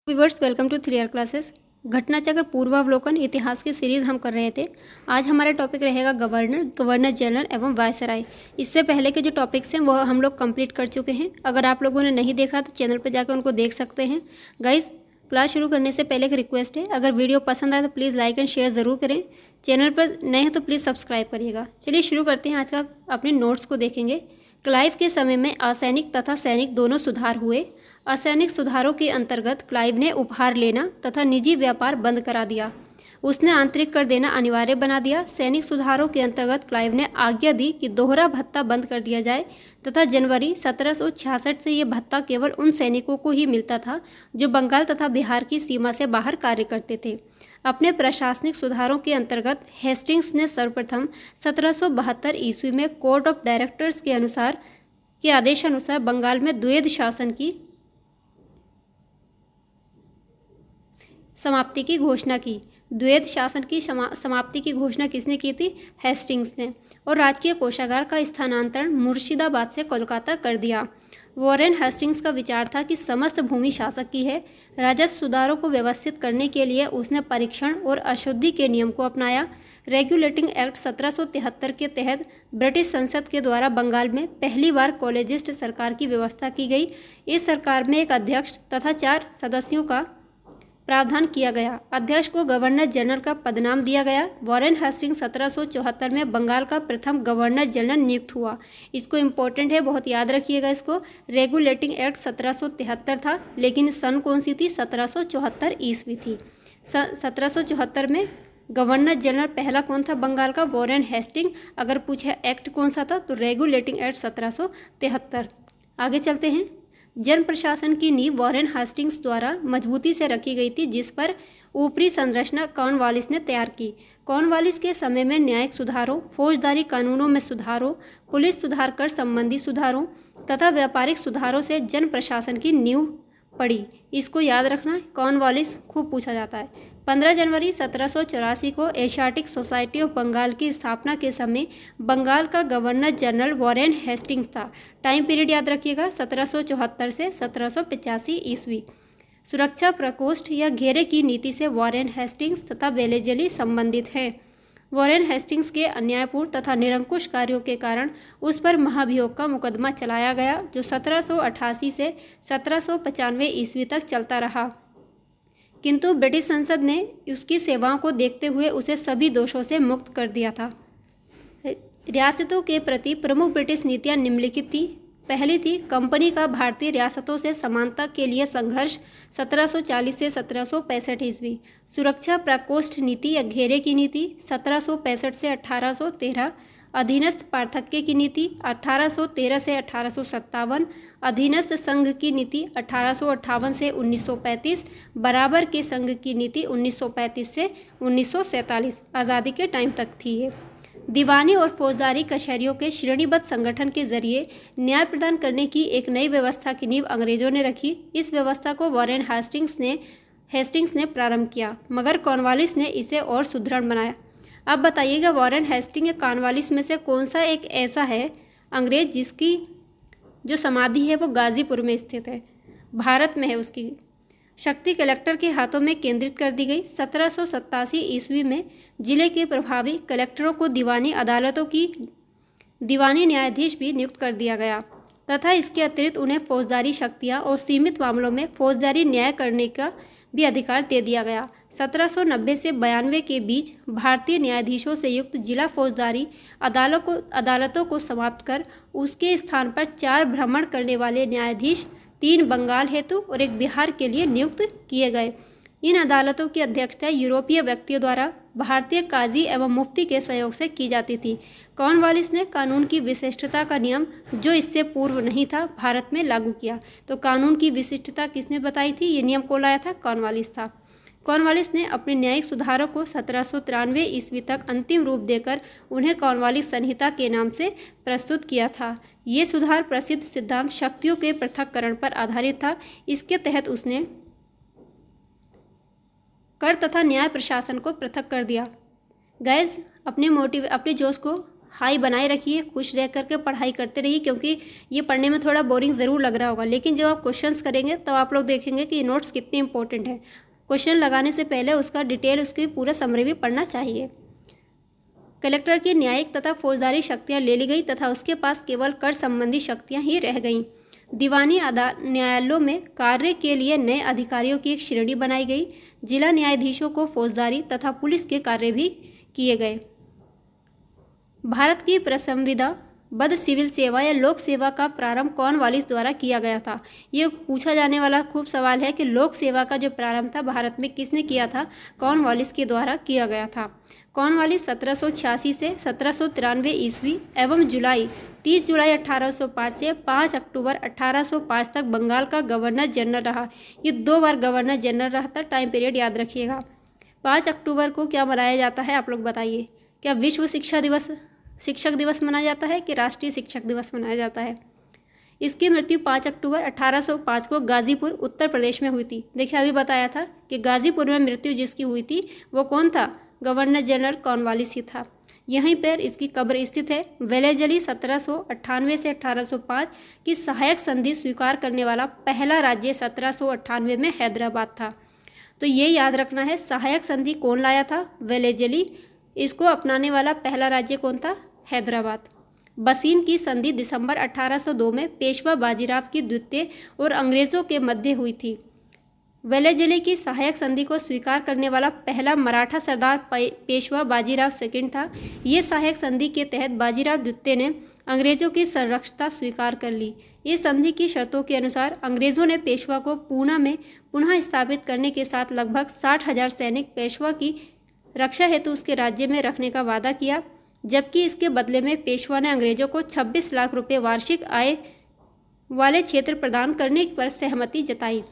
Viewers, welcome to 3R classes. घटनाचक्र पूर्वावलोकन इतिहास की सीरीज हम कर रहे थे। आज हमारा टॉपिक रहेगा गवर्नर जनरल एवं वायसराय। इससे पहले के जो टॉपिक्स हैं वो हम लोग कंप्लीट कर चुके हैं। अगर आप लोगों ने नहीं देखा तो चैनल पर जाकर उनको देख सकते हैं। गाइज, क्लास शुरू करने से पहले एक रिक्वेस्ट है, अगर वीडियो पसंद आए तो प्लीज़ लाइक एंड शेयर ज़रूर करें। चैनल पर नए हैं तो प्लीज़ सब्सक्राइब करिएगा। चलिए शुरू करते हैं। आज का अपने नोट्स को देखेंगे। क्लाइव के समय में असैनिक तथा सैनिक दोनों सुधार हुए। असैनिक सुधारों के अंतर्गत क्लाइव ने उपहार लेना तथा निजी व्यापार बंद करा दिया। उसने आंतरिक कर देना अनिवार्य बना दिया। सैनिक सुधारों के अंतर्गत क्लाइव ने आज्ञा दी कि दोहरा भत्ता बंद कर दिया जाए तथा जनवरी 1766 से ये भत्ता केवल उन सैनिकों को ही मिलता था जो बंगाल तथा बिहार की सीमा से बाहर कार्य करते थे। अपने प्रशासनिक सुधारों के अंतर्गत हेस्टिंग्स ने सर्वप्रथम 1772 ईस्वी में कोर्ट ऑफ डायरेक्टर्स के आदेशानुसार बंगाल में द्वैध शासन की समाप्ति की घोषणा की। द्वैध शासन की समाप्ति की घोषणा किसने की थी? हेस्टिंग्स ने। और राजकीय कोषागार का स्थानांतरण मुर्शिदाबाद से कोलकाता कर दिया। वॉरेन हेस्टिंग्स का विचार था कि समस्त भूमि शासक की है। राजस्व सुधारों को व्यवस्थित करने के लिए उसने परीक्षण और अशुद्धि के नियम को अपनाया। रेगुलेटिंग एक्ट 1773 के तहत ब्रिटिश संसद के द्वारा बंगाल में पहली बार कॉलेजिस्ट सरकार की व्यवस्था की गई। इस सरकार में एक अध्यक्ष तथा 4 सदस्यों का प्रावधान किया गया। अध्यक्ष को गवर्नर जनरल का पदनाम दिया गया। वॉरेन हेस्टिंग्स 1774 में बंगाल का प्रथम गवर्नर जनरल नियुक्त हुआ। इसको इम्पोर्टेंट है, बहुत याद रखिएगा इसको। रेगुलेटिंग एक्ट 1773 था, लेकिन सन कौन सी थी? 1774 ईस्वी थी। 1774 में गवर्नर जनरल पहला कौन था बंगाल का? Warren Hasting. अगर पूछे एक्ट कौन सा था तो रेगुलेटिंग एक्ट 1773। आगे चलते हैं। जन प्रशासन की नींव वॉरेन हेस्टिंग्स द्वारा मजबूती से रखी गई थी, जिस पर ऊपरी संरचना कॉर्नवालिस ने तैयार की। कॉर्नवालिस के समय में न्यायिक सुधारों, फौजदारी कानूनों में सुधारों, पुलिस सुधार कर संबंधी सुधारों तथा व्यापारिक सुधारों से जन प्रशासन की नींव पड़ी। इसको याद रखना, कॉर्नवालिस खूब पूछा जाता है। 15 जनवरी 1784 को एशियाटिक सोसाइटी ऑफ बंगाल की स्थापना के समय बंगाल का गवर्नर जनरल वॉरेन हेस्टिंग्स था। टाइम पीरियड याद रखिएगा, 1774 से 1785 ईस्वी। सुरक्षा प्रकोष्ठ या घेरे की नीति से वॉरेन हेस्टिंग्स तथा वेलेजली संबंधित हैं। वॉरेन हेस्टिंग्स के अन्यायपूर्ण तथा निरंकुश कार्यों के कारण उस पर महाभियोग का मुकदमा चलाया गया, जो 1788 से 1795 ईस्वी तक चलता रहा, किंतु ब्रिटिश संसद ने उसकी सेवाओं को देखते हुए उसे सभी दोषों से मुक्त कर दिया था। रियासतों के प्रति प्रमुख ब्रिटिश नीतियां निम्नलिखित थी। पहली थी कंपनी का भारतीय रियासतों से समानता के लिए संघर्ष, 1740 से 1765 ईस्वी। सुरक्षा प्रकोष्ठ नीति या घेरे की नीति, 1765 से 1813। अधीनस्थ पार्थक्य की नीति, 1813 से 1857। अधीनस्थ संघ की नीति, 1858 से 1935। बराबर के संघ की नीति, 1935 से 1947। आज़ादी के टाइम तक थी ये। दीवानी और फौजदारी कचहरियों के श्रेणीबद्ध संगठन के जरिए न्याय प्रदान करने की एक नई व्यवस्था की नींव अंग्रेजों ने रखी। इस व्यवस्था को वॉरेन हेस्टिंग्स ने प्रारंभ किया, मगर कॉर्नवालिस ने इसे और सुदृढ़ बनाया। अब बताइएगा, वॉरेन हेस्टिंग या कॉर्नवालिस में से कौन सा एक ऐसा है अंग्रेज जिसकी जो समाधि है वो गाजीपुर में स्थित है, भारत में है? उसकी शक्ति कलेक्टर के हाथों में केंद्रित कर दी गई। 1787 ईस्वी में जिले के प्रभावी कलेक्टरों को दीवानी न्यायाधीश भी नियुक्त कर दिया गया तथा इसके अतिरिक्त उन्हें फौजदारी शक्तियां और सीमित मामलों में फौजदारी न्याय करने का भी अधिकार दे दिया गया। 1790 से 92 के बीच भारतीय न्यायाधीशों से युक्त जिला फौजदारी अदालतों को समाप्त कर उसके स्थान पर 4 भ्रमण करने वाले न्यायाधीश, 3 बंगाल हेतु और 1 बिहार के लिए नियुक्त किए गए। इन अदालतों की अध्यक्षता यूरोपीय व्यक्तियों द्वारा भारतीय काजी एवं मुफ्ती के सहयोग से की जाती थी। कॉर्नवालिस ने कानून की विशिष्टता का नियम, जो इससे पूर्व नहीं था, भारत में लागू किया। तो कानून की विशिष्टता किसने बताई थी? ये नियम को लाया था कॉर्नवालिस था। कॉर्नवालिस ने अपने न्यायिक सुधारों को 1793 ईस्वी तक अंतिम रूप देकर उन्हें कॉर्नवालिस संहिता के नाम से प्रस्तुत किया था। ये सुधार प्रसिद्ध सिद्धांत शक्तियों के पृथक्करण पर आधारित था। इसके तहत उसने कर तथा न्याय प्रशासन को पृथक कर दिया। गैस, अपने जोश को हाई बनाए रखिए, खुश रह करके पढ़ाई करते रहिए, क्योंकि ये पढ़ने में थोड़ा बोरिंग ज़रूर लग रहा होगा, लेकिन जब आप क्वेश्चंस करेंगे तब आप लोग देखेंगे कि ये नोट्स कितने इंपॉर्टेंट है। क्वेश्चन लगाने से पहले उसका डिटेल, उसकी पूरा समरी भी पढ़ना चाहिए। कलेक्टर की न्यायिक तथा फौजदारी शक्तियाँ ले ली गई तथा उसके पास केवल कर संबंधी शक्तियाँ ही रह गईं। दीवानी न्यायालयों में कार्य के लिए नए अधिकारियों की एक श्रेणी बनाई गई। जिला न्यायाधीशों को फौजदारी तथा पुलिस के कार्य भी किए गए। भारत की प्रसंविदा बद्ध सिविल सेवा या लोक सेवा का प्रारंभ कॉर्नवालिस द्वारा किया गया था। ये पूछा जाने वाला खूब सवाल है कि लोक सेवा का जो प्रारंभ था भारत में किसने किया था? कॉर्नवालिस के द्वारा किया गया था। कॉर्नवालिस 1786 से 1793 ईस्वी एवं 30 जुलाई 1805 से 5 अक्टूबर 1805 तक बंगाल का गवर्नर जनरल रहा। ये 2 बार गवर्नर जनरल रहा था। टाइम पीरियड याद रखिएगा। 5 अक्टूबर को क्या मनाया जाता है, आप लोग बताइए? क्या विश्व शिक्षक दिवस मनाया जाता है कि राष्ट्रीय शिक्षक दिवस मनाया जाता है? इसकी मृत्यु 5 अक्टूबर 1805 को गाजीपुर उत्तर प्रदेश में हुई थी। देखिए, अभी बताया था कि गाजीपुर में मृत्यु जिसकी हुई थी वो कौन था? गवर्नर जनरल कॉर्नवालिस ही था। यहीं पर इसकी कब्र स्थित है। वेलेजली 1798 से 1805 की सहायक संधि स्वीकार करने वाला पहला राज्य 1798 में हैदराबाद था। तो ये याद रखना है, सहायक संधि कौन लाया था? वेलेजली। इसको अपनाने वाला पहला राज्य कौन था? हैदराबाद। बसीन की संधि दिसंबर 1802 में पेशवा बाजीराव की द्वितीय और अंग्रेजों के मध्य हुई थी। वेलेजली की सहायक संधि को स्वीकार करने वाला पहला मराठा सरदार पेशवा बाजीराव सेकंड था। ये सहायक संधि के तहत बाजीराव द्वितीय ने अंग्रेजों की संरक्षता स्वीकार कर ली। इस संधि की शर्तों के अनुसार अंग्रेजों ने पेशवा को पूना में पुनः स्थापित करने के साथ लगभग 60,000 सैनिक पेशवा की रक्षा हेतु उसके राज्य में रखने का वादा किया, जबकि इसके बदले में पेशवा ने अंग्रेजों को 26 लाख रुपये वार्षिक आय वाले क्षेत्र प्रदान करने पर सहमति जताई।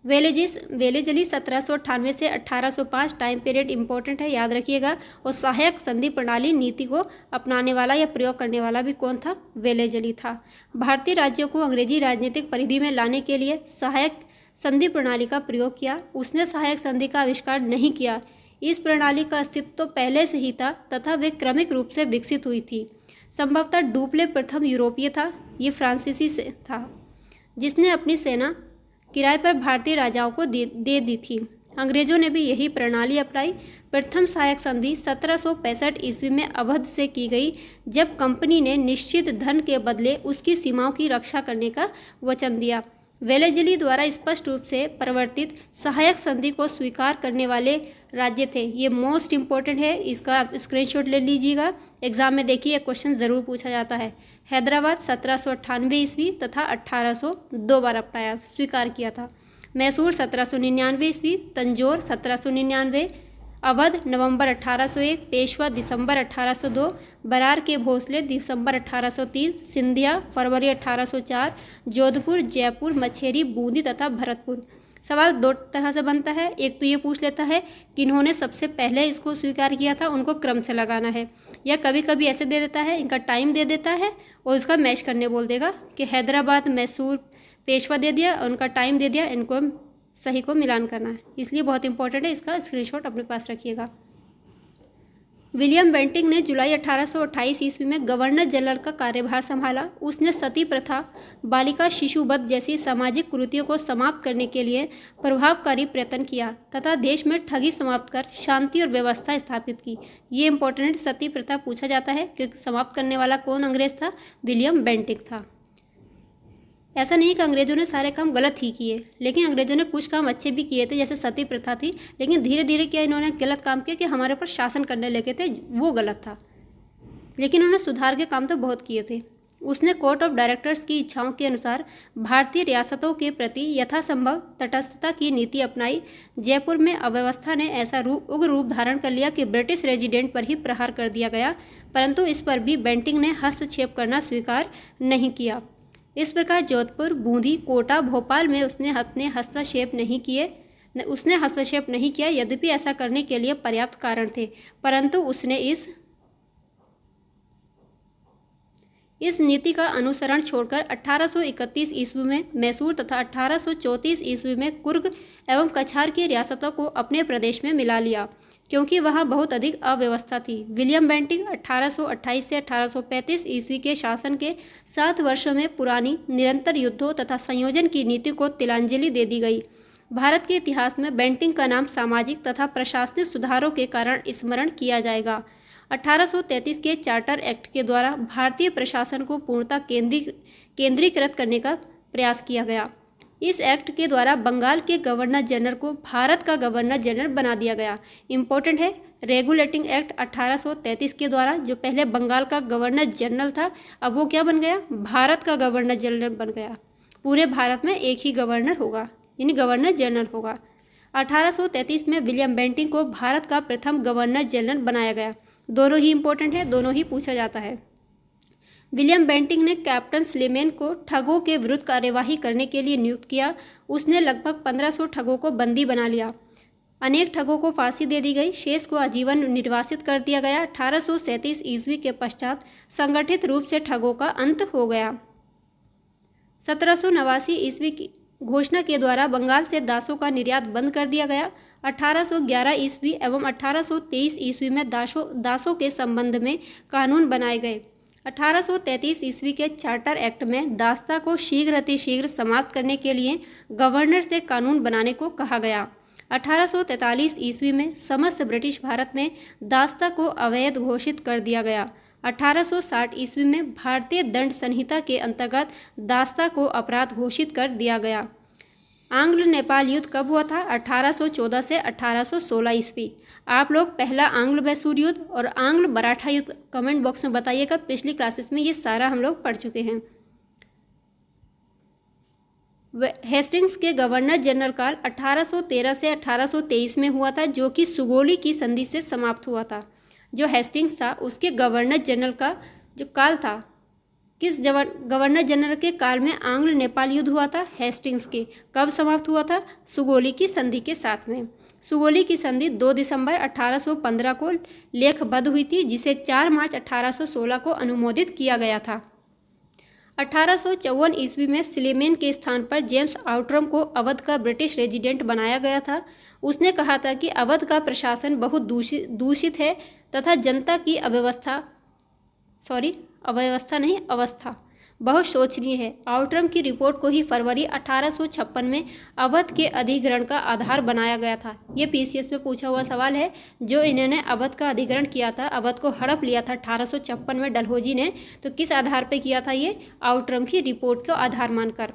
वेलेजली 1798 से 1805 टाइम पीरियड इंपॉर्टेंट है, याद रखिएगा। और सहायक संधि प्रणाली नीति को अपनाने वाला या प्रयोग करने वाला भी कौन था? वेलेजली था। भारतीय राज्यों को अंग्रेजी राजनीतिक परिधि में लाने के लिए सहायक संधि प्रणाली का प्रयोग किया। उसने सहायक संधि का आविष्कार नहीं किया। इस प्रणाली का अस्तित्व तो पहले से ही था तथा वे क्रमिक रूप से विकसित हुई थी। संभवतः डुप्ले प्रथम यूरोपीय था। ये फ्रांसीसी से था जिसने अपनी सेना किराए पर भारतीय राजाओं को दे दी थी। अंग्रेजों ने भी यही प्रणाली अपनाई। प्रथम सहायक संधि 1765 ईस्वी में अवध से की गई, जब कंपनी ने निश्चित धन के बदले उसकी सीमाओं की रक्षा करने का वचन दिया। वेलेजली द्वारा स्पष्ट रूप से प्रवर्तित सहायक संधि को स्वीकार करने वाले राज्य थे। ये मोस्ट इंपॉर्टेंट है, इसका स्क्रीनशॉट ले लीजिएगा। एग्जाम में देखिए क्वेश्चन ज़रूर पूछा जाता है। हैदराबाद 1798 ईस्वी तथा 1800 2 बार अपनाया स्वीकार किया था। मैसूर 1799 ईस्वी, तंजौर 1799, अवध नवंबर 1801, पेशवा दिसंबर 1802, बरार के भोसले दिसंबर 1803, सिंधिया फरवरी 1804, जोधपुर, जयपुर, मछेरी, बूंदी तथा भरतपुर। सवाल 2 तरह से बनता है। एक तो ये पूछ लेता है कि इन्होंने सबसे पहले इसको स्वीकार किया था, उनको क्रम से लगाना है, या कभी कभी ऐसे दे देता है, इनका टाइम दे देता है और इसका मैच करने बोल देगा कि हैदराबाद, मैसूर, पेशवा दे दिया और उनका टाइम दे दिया, इनको सही को मिलान करना है। इसलिए बहुत इंपॉर्टेंट है, इसका स्क्रीनशॉट अपने पास रखिएगा। विलियम बेंटिंक ने जुलाई 1828 ईस्वी में गवर्नर जनरल का कार्यभार संभाला। उसने सती प्रथा, बालिका शिशुवध जैसी सामाजिक कुरीतियों को समाप्त करने के लिए प्रभावकारी प्रयत्न किया तथा देश में ठगी समाप्त कर शांति और व्यवस्था स्थापित की। ये इंपॉर्टेंट, सती प्रथा पूछा जाता है क्योंकि समाप्त करने वाला कौन अंग्रेज था? विलियम बेंटिंक था। ऐसा नहीं कि अंग्रेजों ने सारे काम गलत ही किए, लेकिन अंग्रेजों ने कुछ काम अच्छे भी किए थे, जैसे सती प्रथा थी, लेकिन धीरे धीरे क्या इन्होंने गलत काम किया कि हमारे ऊपर शासन करने लगे थे, वो गलत था। लेकिन उन्होंने सुधार के काम तो बहुत किए थे। उसने कोर्ट ऑफ डायरेक्टर्स की इच्छाओं के अनुसार भारतीय रियासतों के प्रति यथासंभव तटस्थता की नीति अपनाई। जयपुर में अव्यवस्था ने ऐसा उग्र रूप धारण कर लिया कि ब्रिटिश रेजिडेंट पर ही प्रहार कर दिया गया, परंतु इस पर भी बेंटिंक ने हस्तक्षेप करना स्वीकार नहीं किया। इस प्रकार जोधपुर, बूंदी, कोटा, भोपाल में उसने हस्तक्षेप नहीं किया, यद्यपि ऐसा करने के लिए पर्याप्त कारण थे, परंतु उसने इस नीति का अनुसरण छोड़कर 1831 ईस्वी में मैसूर तथा 1834 ईस्वी में कुर्ग एवं कछार की रियासतों को अपने प्रदेश में मिला लिया। क्योंकि वहाँ बहुत अधिक अव्यवस्था थी। विलियम बेंटिंक 1828 से 1835 ईस्वी के शासन के 7 वर्षों में पुरानी निरंतर युद्धों तथा संयोजन की नीति को तिलांजलि दे दी गई। भारत के इतिहास में बेंटिंक का नाम सामाजिक तथा प्रशासनिक सुधारों के कारण स्मरण किया जाएगा। 1833 के चार्टर एक्ट के द्वारा भारतीय प्रशासन को पूर्णतः केंद्रीकृत करने का प्रयास किया गया। इस एक्ट के द्वारा बंगाल के गवर्नर जनरल को भारत का गवर्नर जनरल बना दिया गया। इम्पोर्टेंट है, रेगुलेटिंग एक्ट 1833 के द्वारा जो पहले बंगाल का गवर्नर जनरल था, अब वो क्या बन गया? भारत का गवर्नर जनरल बन गया। पूरे भारत में एक ही गवर्नर होगा, यानी गवर्नर जनरल होगा। 1833 में विलियम बेंटिंक को भारत का प्रथम गवर्नर जनरल बनाया गया। दोनों ही इम्पोर्टेंट है, दोनों ही पूछा जाता है। विलियम बेंटिंक ने कैप्टन स्लेमेन को ठगों के विरुद्ध कार्यवाही करने के लिए नियुक्त किया। उसने लगभग 1500 ठगों को बंदी बना लिया। अनेक ठगों को फांसी दे दी गई, शेष को आजीवन निर्वासित कर दिया गया। 1837 ईस्वी के पश्चात संगठित रूप से ठगों का अंत हो गया। 1789 ईस्वी की घोषणा के द्वारा बंगाल से दासों का निर्यात बंद कर दिया गया। 1811 ईस्वी एवं 1823 ईस्वी में दासों के संबंध में कानून बनाए गए। 1833 ईस्वी के चार्टर एक्ट में दासता को शीघ्र अतिशीघ्र समाप्त करने के लिए गवर्नर से कानून बनाने को कहा गया। 1843 ईस्वी में समस्त ब्रिटिश भारत में दासता को अवैध घोषित कर दिया गया। 1860 ईस्वी में भारतीय दंड संहिता के अंतर्गत दासता को अपराध घोषित कर दिया गया। आंग्ल नेपाल युद्ध कब हुआ था? 1814 से 1816 ईस्वी। आप लोग पहला आंग्ल मैसूर युद्ध और आंग्ल मराठा युद्ध कमेंट बॉक्स में बताइएगा। पिछली क्लासेस में ये सारा हम लोग पढ़ चुके हैं। हेस्टिंग्स के गवर्नर जनरल काल 1813 से 1823 में हुआ था, जो कि सुगोली की संधि से समाप्त हुआ था। जो हेस्टिंग्स था उसके गवर्नर जनरल का जो काल था, किस गवर्नर जनरल के काल में आंग्ल नेपाल युद्ध हुआ था? हेस्टिंग्स के। कब समाप्त हुआ था? सुगोली की संधि के साथ में। सुगोली की संधि 2 दिसंबर 1815 को लेखबद्ध हुई थी, जिसे 4 मार्च 1816 को अनुमोदित किया गया था। 1854 ईस्वी में स्लेमेन के स्थान पर जेम्स आउटरम को अवध का ब्रिटिश रेजिडेंट बनाया गया था। उसने कहा था कि अवध का प्रशासन बहुत दूषित है तथा जनता की अवस्था बहुत शोचनीय है। आउटरम की रिपोर्ट को ही फरवरी 1856 में अवध के अधिग्रहण का आधार बनाया गया था। ये पीसीएस में पूछा हुआ सवाल है। जो इन्होंने अवध का अधिग्रहण किया था, अवध को हड़प लिया था 1856 में डलहौजी ने, तो किस आधार पे किया था? ये आउटरम की रिपोर्ट को आधार मानकर।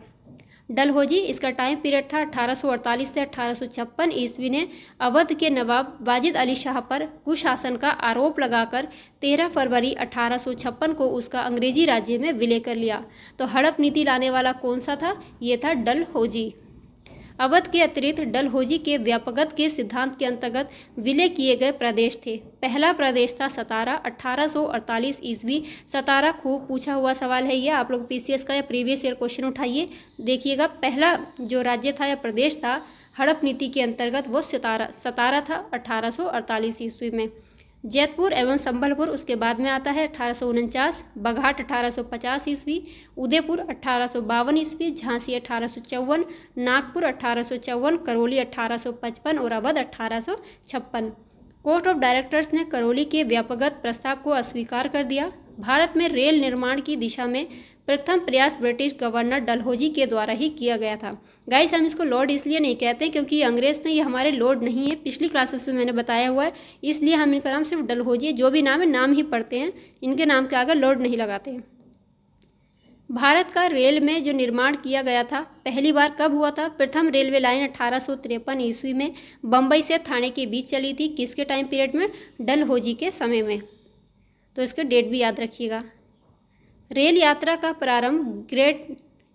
डलहौजी, इसका टाइम पीरियड था 1848 से 1856 ईस्वी ने अवध के नवाब वाजिद अली शाह पर कुशासन का आरोप लगाकर 13 फरवरी 1856 को उसका अंग्रेजी राज्य में विलय कर लिया। तो हड़प नीति लाने वाला कौन सा था? ये था डलहौजी। अवध के अतिरिक्त डलहौजी के व्यापकता के सिद्धांत के अंतर्गत विलय किए गए प्रदेश थे। पहला प्रदेश था सतारा, 1848 ईस्वी। सतारा खूब पूछा हुआ सवाल है, ये आप लोग पीसीएस का या प्रीवियस ईयर क्वेश्चन उठाइए, देखिएगा। पहला जो राज्य था या प्रदेश था हड़प नीति के अंतर्गत, वो सतारा था 1848 ईस्वी में। जैतपुर एवं संबलपुर उसके बाद में आता है 1849, बघाट 1850 ईस्वी, उदयपुर 1852 ईस्वी, झांसी 1854, नागपुर 1854, करौली 1855 और अवध 1856। कोर्ट ऑफ डायरेक्टर्स ने करौली के व्यापकगत प्रस्ताव को अस्वीकार कर दिया। भारत में रेल निर्माण की दिशा में प्रथम प्रयास ब्रिटिश गवर्नर डलहौजी के द्वारा ही किया गया था। गाइस, हम इसको लॉर्ड इसलिए नहीं कहते क्योंकि ये अंग्रेज थे, ये हमारे लॉर्ड नहीं है। पिछली क्लासेस में मैंने बताया हुआ है, इसलिए हम इनका नाम सिर्फ डलहौजी है। जो भी नाम है, नाम ही पढ़ते हैं, इनके नाम के आगे लॉर्ड नहीं लगाते हैं। भारत का रेल में जो निर्माण किया गया था पहली बार कब हुआ था? प्रथम रेलवे लाइन 1853 ईस्वी में बम्बई से थाने के बीच चली थी। किसके टाइम पीरियड में? डलहौजी के समय में। तो इसका डेट भी याद रखिएगा। रेल यात्रा का प्रारंभ ग्रेट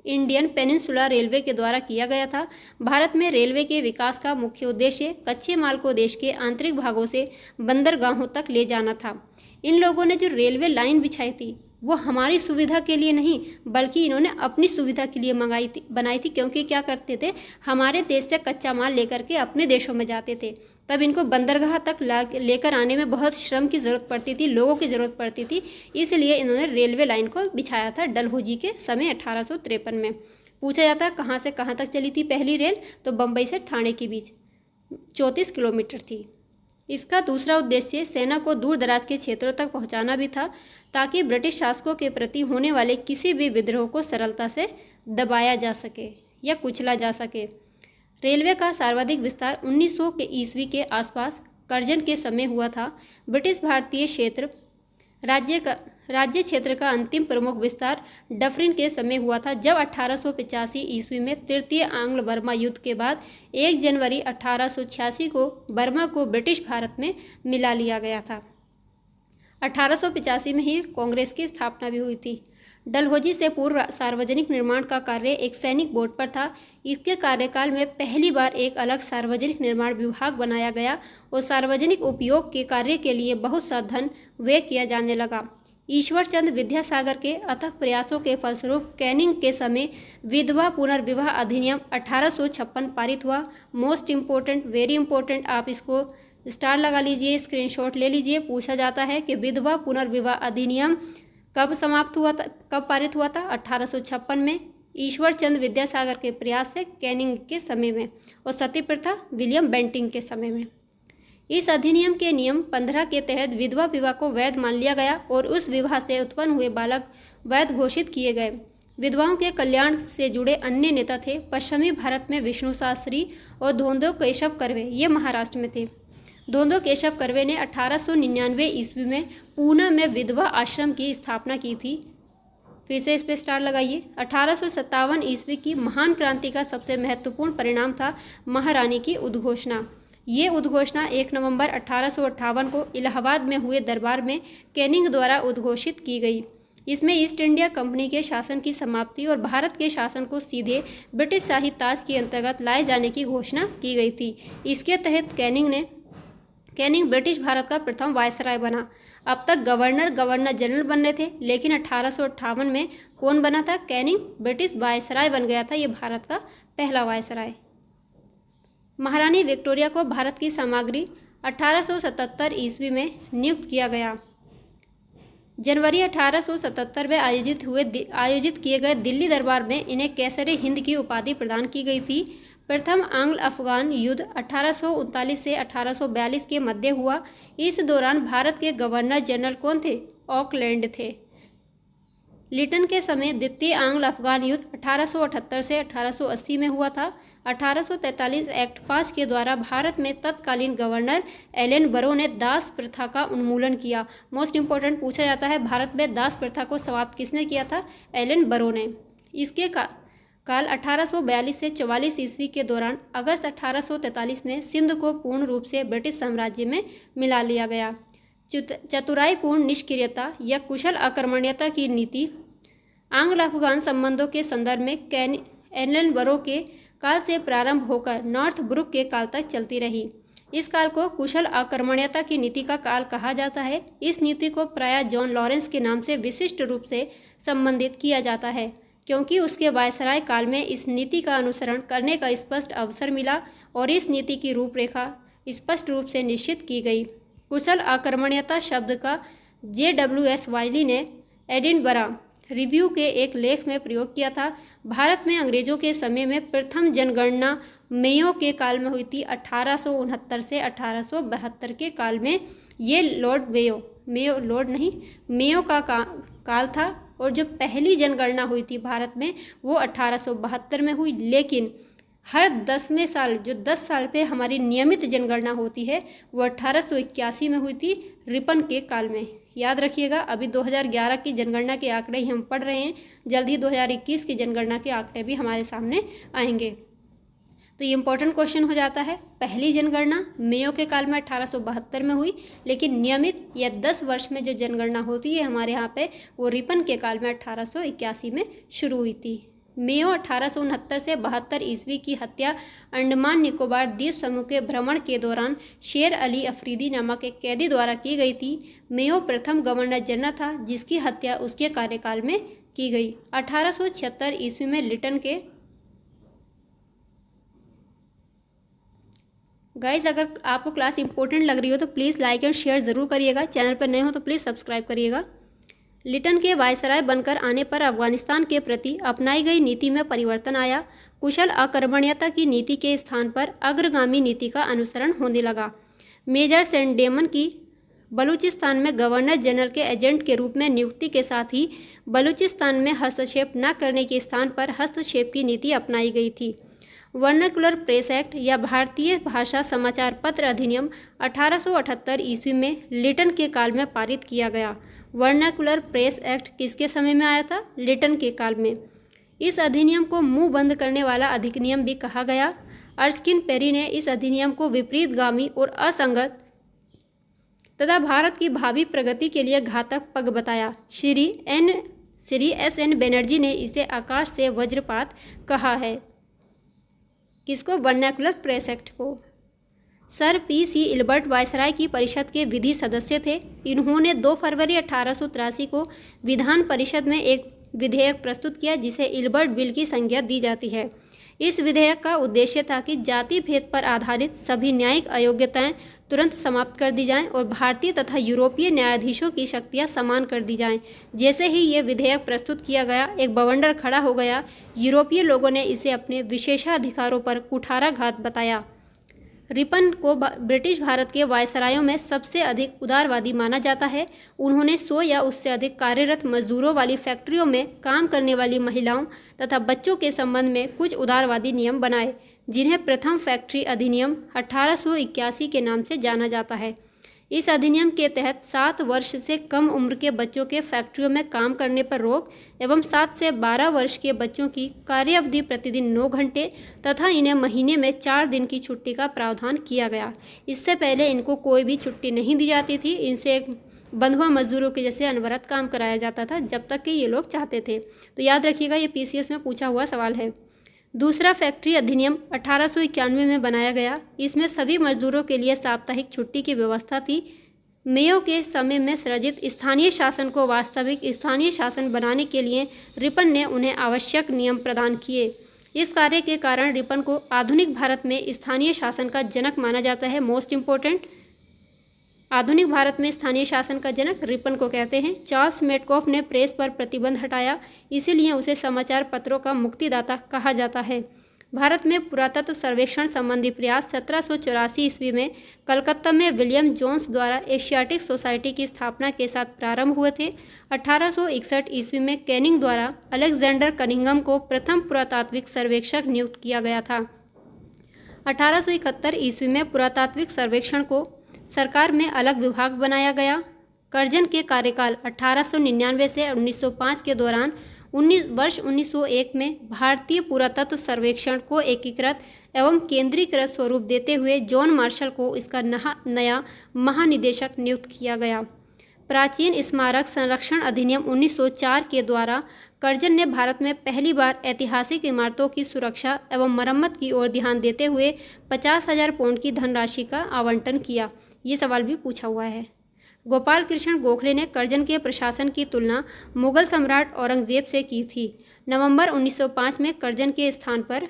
इंडियन पेनिनसुला रेलवे के द्वारा किया गया था। भारत में रेलवे के विकास का मुख्य उद्देश्य कच्चे माल को देश के आंतरिक भागों से बंदरगाहों तक ले जाना था। इन लोगों ने जो रेलवे लाइन बिछाई थी वो हमारी सुविधा के लिए नहीं, बल्कि इन्होंने अपनी सुविधा के लिए बनाई थी। क्योंकि क्या करते थे, हमारे देश से कच्चा माल लेकर के अपने देशों में जाते थे, तब इनको बंदरगाह तक लेकर आने में बहुत श्रम की ज़रूरत पड़ती थी, लोगों की ज़रूरत पड़ती थी। इसलिए इन्होंने रेलवे लाइन को बिछाया था डलहौजी के समय 1853 में। पूछा जाता है कहाँ से कहाँ तक चली थी पहली रेल? तो बम्बई से ठाणे के बीच 34 किलोमीटर थी। इसका दूसरा उद्देश्य सेना को दूर दराज के क्षेत्रों तक पहुंचाना भी था, ताकि ब्रिटिश शासकों के प्रति होने वाले किसी भी विद्रोह को सरलता से दबाया जा सके या कुचला जा सके। रेलवे का सर्वाधिक विस्तार 1900 के ईस्वी के आसपास कर्जन के समय हुआ था। ब्रिटिश भारतीय क्षेत्र राज्य क्षेत्र का अंतिम प्रमुख विस्तार डफरिन के समय हुआ था, जब 1885 ईस्वी में तृतीय आंग्ल बर्मा युद्ध के बाद 1 जनवरी 1886 को बर्मा को ब्रिटिश भारत में मिला लिया गया था। 1885 में ही कांग्रेस की स्थापना भी हुई थी। डलहौजी से पूर्व सार्वजनिक निर्माण का कार्य एक सैनिक बोर्ड पर था। इसके कार्यकाल में पहली बार एक अलग सार्वजनिक निर्माण विभाग बनाया गया और सार्वजनिक उपयोग के कार्य के लिए बहुत सा धन व्यय किया जाने लगा। ईश्वर चंद विद्यासागर के अथक प्रयासों के फलस्वरूप कैनिंग के समय विधवा पुनर्विवाह अधिनियम 1856 पारित हुआ। मोस्ट इम्पोर्टेंट, वेरी इंपॉर्टेंट, आप इसको स्टार लगा लीजिए, स्क्रीनशॉट ले लीजिए। पूछा जाता है कि विधवा पुनर्विवाह अधिनियम कब समाप्त हुआ था, कब पारित हुआ था? 1856 में, ईश्वर चंद विद्यासागर के प्रयास से कैनिंग के समय में, और सती प्रथा विलियम बेंटिंग के समय में। इस अधिनियम के नियम 15 के तहत विधवा विवाह को वैध मान लिया गया और उस विवाह से उत्पन्न हुए बालक वैध घोषित किए गए। विधवाओं के कल्याण से जुड़े अन्य नेता थे पश्चिमी भारत में विष्णु शास्त्री और धोंदो केशव कर्वे, ये महाराष्ट्र में थे। धोंदो केशव कर्वे ने 1899 ईस्वी में पूना में विधवा आश्रम की स्थापना की थी। फिर से इस पर स्टार लगाइए। 1857 ईस्वी की महान क्रांति का सबसे महत्वपूर्ण परिणाम था महारानी की उद्घोषणा। ये उद्घोषणा 1 नवंबर 1858 को इलाहाबाद में हुए दरबार में कैनिंग द्वारा उद्घोषित की गई। इसमें ईस्ट इंडिया कंपनी के शासन की समाप्ति और भारत के शासन को सीधे ब्रिटिश शाही ताज के अंतर्गत लाए जाने की घोषणा की गई थी। इसके तहत कैनिंग ब्रिटिश भारत का प्रथम वायसराय बना। अब तक गवर्नर जनरल बन रहे थे, लेकिन 1858 में कौन बना था? कैनिंग ब्रिटिश वायसराय बन गया था। ये भारत का पहला वायसराय। महारानी विक्टोरिया को भारत की सामग्री 1877 ईस्वी में नियुक्त किया गया। जनवरी 1877 में आयोजित किए गए दिल्ली दरबार में इन्हें कैसरे हिंद की उपाधि प्रदान की गई थी। प्रथम आंग्ल अफगान युद्ध 1839 से 1842 के मध्य हुआ। इस दौरान भारत के गवर्नर जनरल कौन थे? ऑकलैंड थे। लिटन के समय द्वितीय आंग्ल अफगान युद्ध 1878 से 1880 में हुआ था। 1843 एक्ट 5 के द्वारा भारत में तत्कालीन गवर्नर एलन बरो ने दास प्रथा का उन्मूलन किया। मोस्ट इंपॉर्टेंट पूछा जाता है, भारत में दास प्रथा को समाप्त किसने किया था? एलन बरो ने। इसके काल 1842 से 44 ईस्वी के दौरान अगस्त 1843 में सिंध को पूर्ण रूप से ब्रिटिश साम्राज्य में मिला लिया गया। चतुराईपूर्ण निष्क्रियता या कुशल आक्रमणीयता की नीति आंग्ल अफगान संबंधों के संदर्भ में एलन बरो के काल से प्रारंभ होकर नॉर्थ ब्रुक के काल तक चलती रही। इस काल को कुशल आक्रमणीयता की नीति का काल कहा जाता है। इस नीति को प्रायः जॉन लॉरेंस के नाम से विशिष्ट रूप से संबंधित किया जाता है, क्योंकि उसके वायसराय काल में इस नीति का अनुसरण करने का स्पष्ट अवसर मिला और इस नीति की रूपरेखा स्पष्ट रूप से निश्चित की गई। कुशल आक्रमणीयता शब्द का JWS वाइली ने एडिनबरा रिव्यू के एक लेख में प्रयोग किया था। भारत में अंग्रेजों के समय में प्रथम जनगणना मेयो के काल में हुई थी 1869 से 1872 के काल में। ये मेयो का काल था और जो पहली जनगणना हुई थी भारत में वो 1872 में हुई। लेकिन हर 10वें साल, जो 10 साल पे हमारी नियमित जनगणना होती है, वो 1881 में हुई थी रिपन के काल में। याद रखिएगा, अभी 2011 की जनगणना के आंकड़े ही हम पढ़ रहे हैं, जल्द ही 2021 की जनगणना के आंकड़े भी हमारे सामने आएंगे। तो ये इंपॉर्टेंट क्वेश्चन हो जाता है। पहली जनगणना मेयो के काल में 1872 में हुई, लेकिन नियमित या 10 वर्ष में जो जनगणना होती है हमारे यहाँ पे, वो रिपन के काल में 1881 में शुरू हुई थी। मेयो 1869 से 72 ईस्वी की हत्या अंडमान निकोबार द्वीप समूह के भ्रमण के दौरान शेर अली अफरीदी नामक एक कैदी द्वारा की गई थी। मेयो प्रथम गवर्नर जनरल था जिसकी हत्या उसके कार्यकाल में की गई। 1876 ईस्वी में लिटन के गाइस, अगर आपको क्लास इंपॉर्टेंट लग रही हो तो प्लीज़ लाइक एंड शेयर ज़रूर करिएगा। चैनल पर नए हो तो प्लीज़ सब्सक्राइब करिएगा। लिटन के वायसराय बनकर आने पर अफगानिस्तान के प्रति अपनाई गई नीति में परिवर्तन आया। कुशल आक्रमणीयता की नीति के स्थान पर अग्रगामी नीति का अनुसरण होने लगा। मेजर सेंडेमन की बलूचिस्तान में गवर्नर जनरल के एजेंट के रूप में नियुक्ति के साथ ही बलूचिस्तान में हस्तक्षेप न करने के स्थान पर हस्तक्षेप की नीति अपनाई गई थी। वर्नाकुलर प्रेस एक्ट या भारतीय भाषा समाचार पत्र अधिनियम 1878 ईस्वी में लिटन के काल में पारित किया गया। वर्नाकुलर प्रेस एक्ट किसके समय में आया था? लिटन के काल में। इस अधिनियम को मुंह बंद करने वाला अधिनियम भी कहा गया। अर्स्किन पेरी ने इस अधिनियम को विपरीतगामी और असंगत तथा भारत की भावी प्रगति के लिए घातक पग बताया। श्री एस.एन. बनर्जी ने इसे आकाश से वज्रपात कहा है। किसको? वर्नाकुलर प्रेस एक्ट को। Sir P.C. इल्बर्ट वायसराय की परिषद के विधि सदस्य थे। इन्होंने 2 फरवरी 1883 को विधान परिषद में एक विधेयक प्रस्तुत किया जिसे इल्बर्ट बिल की संज्ञा दी जाती है। इस विधेयक का उद्देश्य था कि जाति भेद पर आधारित सभी न्यायिक अयोग्यताएं तुरंत समाप्त कर दी जाएं और भारतीय तथा यूरोपीय न्यायाधीशों की शक्तियां समान कर दी जाएं। जैसे ही ये विधेयक प्रस्तुत किया गया, एक बवंडर खड़ा हो गया। यूरोपीय लोगों ने इसे अपने विशेषाधिकारों पर कुठाराघात बताया। रिपन को ब्रिटिश भारत के वायसरायों में सबसे अधिक उदारवादी माना जाता है। उन्होंने 100 या उससे अधिक कार्यरत मजदूरों वाली फैक्ट्रियों में काम करने वाली महिलाओं तथा बच्चों के संबंध में कुछ उदारवादी नियम बनाए, जिन्हें प्रथम फैक्ट्री अधिनियम 1881 के नाम से जाना जाता है। इस अधिनियम के तहत 7 वर्ष से कम उम्र के बच्चों के फैक्ट्रियों में काम करने पर रोक एवं 7 से 12 वर्ष के बच्चों की कार्य अवधि प्रतिदिन 9 घंटे तथा इन्हें महीने में 4 दिन की छुट्टी का प्रावधान किया गया। इससे पहले इनको कोई भी छुट्टी नहीं दी जाती थी। इनसे एक बंधुआ मजदूरों के जैसे अनवरत काम कराया जाता था जब तक कि ये लोग चाहते थे। तो याद रखिएगा, ये PCS में पूछा हुआ सवाल है। दूसरा फैक्ट्री अधिनियम 1891 में बनाया गया। इसमें सभी मजदूरों के लिए साप्ताहिक छुट्टी की व्यवस्था थी। मेयो के समय में सृजित स्थानीय शासन को वास्तविक स्थानीय शासन बनाने के लिए रिपन ने उन्हें आवश्यक नियम प्रदान किए। इस कार्य के कारण रिपन को आधुनिक भारत में स्थानीय शासन का जनक माना जाता है। मोस्ट इम्पोर्टेंट, आधुनिक भारत में स्थानीय शासन का जनक रिपन को कहते हैं। चार्ल्स मेटकॉफ ने प्रेस पर प्रतिबंध हटाया, इसीलिए उसे समाचार पत्रों का मुक्तिदाता कहा जाता है। भारत में पुरातत्व सर्वेक्षण संबंधी प्रयास 1784 ईस्वी में कलकत्ता में विलियम जोन्स द्वारा एशियाटिक सोसाइटी की स्थापना के साथ प्रारंभ हुए थे। 1861 ईस्वी में कैनिंग द्वारा अलेक्जेंडर कनिंघम को प्रथम पुरातात्विक सर्वेक्षक नियुक्त किया गया था। 1871 ईस्वी में पुरातात्विक सर्वेक्षण को सरकार में अलग विभाग बनाया गया। कर्जन के कार्यकाल 1899 से 1905 के दौरान 1901 में भारतीय पुरातत्व सर्वेक्षण को एकीकृत एवं केंद्रीकृत स्वरूप देते हुए जॉन मार्शल को इसका नया महानिदेशक नियुक्त किया गया। प्राचीन स्मारक संरक्षण अधिनियम 1904 के द्वारा कर्जन ने भारत में पहली बार ऐतिहासिक इमारतों की सुरक्षा एवं मरम्मत की ओर ध्यान देते हुए 50,000 पाउंड की धनराशि का आवंटन किया। ये सवाल भी पूछा हुआ है। गोपाल कृष्ण गोखले ने कर्जन के प्रशासन की तुलना मुगल सम्राट औरंगजेब से की थी। नवंबर 1905 में कर्जन के स्थान पर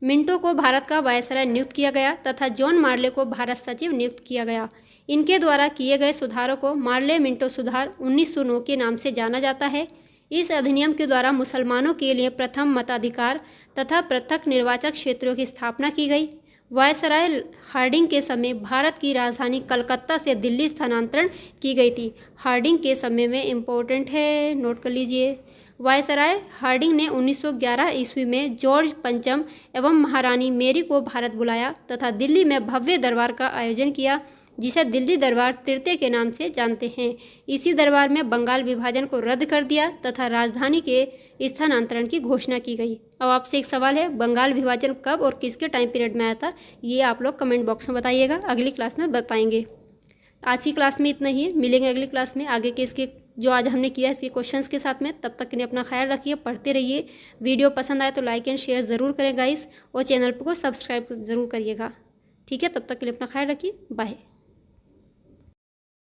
मिंटो को भारत का वायसराय नियुक्त किया गया तथा जॉन मार्ले को भारत सचिव नियुक्त किया गया। इनके द्वारा किए गए सुधारों को मार्ले मिंटो सुधार 1909 के नाम से जाना जाता है। इस अधिनियम के द्वारा मुसलमानों के लिए प्रथम मताधिकार तथा पृथक निर्वाचक क्षेत्रों की स्थापना की गई। वायसराय हार्डिंग के समय भारत की राजधानी कलकत्ता से दिल्ली स्थानांतरण की गई थी। हार्डिंग के समय में इम्पोर्टेंट है, नोट कर लीजिए। वायसराय हार्डिंग ने 1911 ईस्वी में जॉर्ज पंचम एवं महारानी मेरी को भारत बुलाया तथा दिल्ली में भव्य दरबार का आयोजन किया, जिसे दिल्ली दरबार तृतीय के नाम से जानते हैं। इसी दरबार में बंगाल विभाजन को रद्द कर दिया तथा राजधानी के स्थानांतरण की घोषणा की गई। अब आपसे एक सवाल है, बंगाल विभाजन कब और किसके टाइम पीरियड में आया था? ये आप लोग कमेंट बॉक्स में बताइएगा, अगली क्लास में बताएंगे। आज की क्लास में इतना ही है, मिलेंगे अगली क्लास में आगे के इसके जो आज हमने किया इसके क्वेश्चंस के साथ में। तब तक के लिए अपना ख्याल रखिए, पढ़ते रहिए। वीडियो पसंद आए तो लाइक एंड शेयर ज़रूर करें गाइस, और चैनल को सब्सक्राइब ज़रूर करिएगा। ठीक है, तब तक के लिए अपना ख्याल रखिए, बाय।